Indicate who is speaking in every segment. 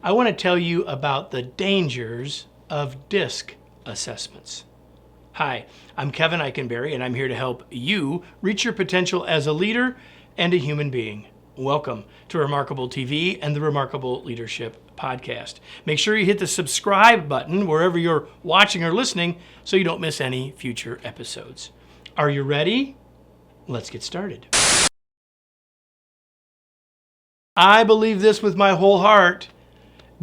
Speaker 1: I want to tell you about the dangers of DISC assessments. Hi, I'm Kevin Eikenberry, and I'm here to help you reach your potential as a leader and a human being. Welcome to Remarkable TV and the Remarkable Leadership Podcast. Make sure you hit the subscribe button wherever you're watching or listening so you don't miss any future episodes. Are you ready? Let's get started. I believe this with my whole heart.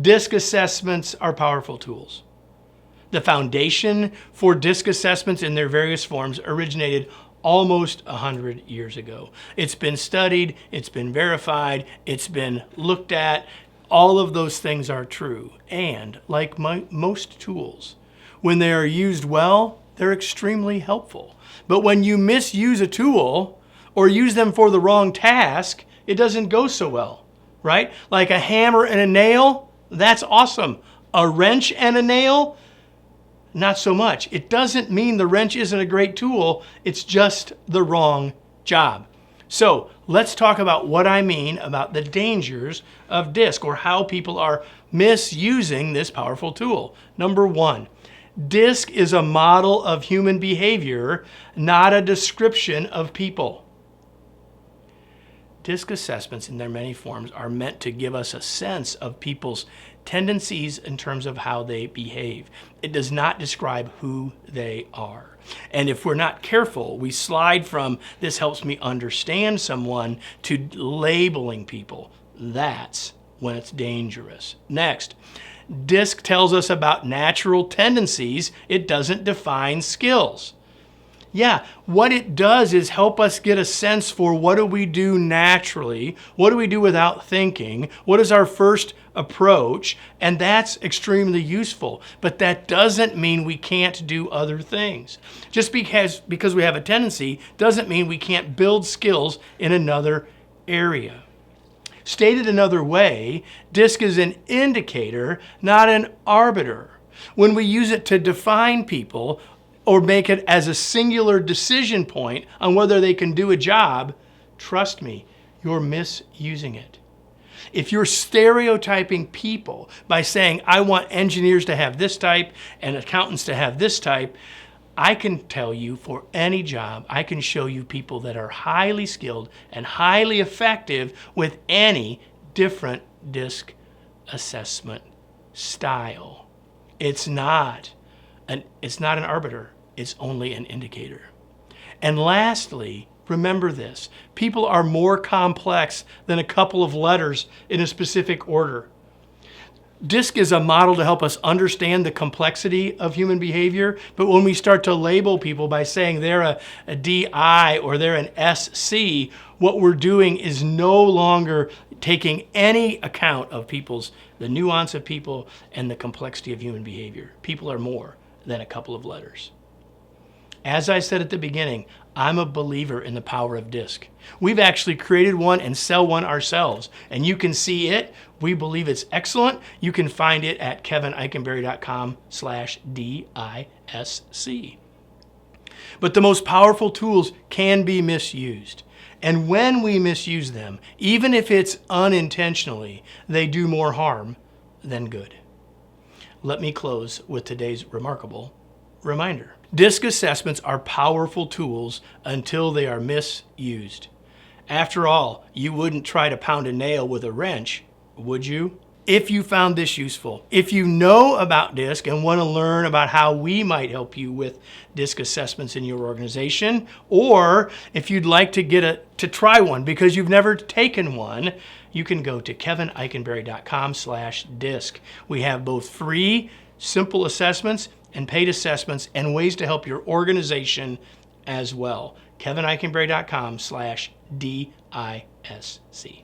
Speaker 1: DISC assessments are powerful tools. The foundation for DISC assessments in their various forms originated almost 100 years ago. It's been studied, it's been verified, it's been looked at. All of those things are true. And like most tools, when they are used well, they're extremely helpful. But when you misuse a tool or use them for the wrong task, it doesn't go so well, right? Like a hammer and a nail, that's awesome. A wrench and a nail, not so much. It doesn't mean the wrench isn't a great tool, it's just the wrong job. So let's talk about what I mean about the dangers of DISC, or how people are misusing this powerful tool. Number one, DISC is a model of human behavior, not a description of people. DISC assessments in their many forms are meant to give us a sense of people's tendencies in terms of how they behave. It does not describe who they are. And if we're not careful, we slide from "this helps me understand someone" to labeling people. That's when it's dangerous. Next, DISC tells us about natural tendencies. It doesn't define skills. Yeah, what it does is help us get a sense for what do we do naturally, what do we do without thinking, what is our first approach, and that's extremely useful. But that doesn't mean we can't do other things. Just because we have a tendency doesn't mean we can't build skills in another area. Stated another way, DISC is an indicator, not an arbiter. When we use it to define people, or make it as a singular decision point on whether they can do a job, trust me, you're misusing it. If you're stereotyping people by saying, I want engineers to have this type and accountants to have this type, I can tell you for any job, I can show you people that are highly skilled and highly effective with any different DISC assessment style. It's not an arbiter, it's only an indicator. And lastly, remember this, people are more complex than a couple of letters in a specific order. DISC is a model to help us understand the complexity of human behavior, but when we start to label people by saying they're a DI or they're an SC, what we're doing is no longer taking any account of the nuance of people and the complexity of human behavior. People are more than a couple of letters. As I said at the beginning, I'm a believer in the power of DISC. We've actually created one and sell one ourselves, and you can see it. We believe it's excellent. You can find it at kevineikenberry.com/DISC. But the most powerful tools can be misused. And when we misuse them, even if it's unintentionally, they do more harm than good. Let me close with today's remarkable reminder. DISC assessments are powerful tools until they are misused. After all, you wouldn't try to pound a nail with a wrench, would you? If you found this useful, if you know about DISC and want to learn about how we might help you with DISC assessments in your organization, or if you'd like to try one because you've never taken one, you can go to kevineikenberry.com/DISC. We have both free, simple assessments and paid assessments and ways to help your organization as well. kevineikenberry.com/DISC.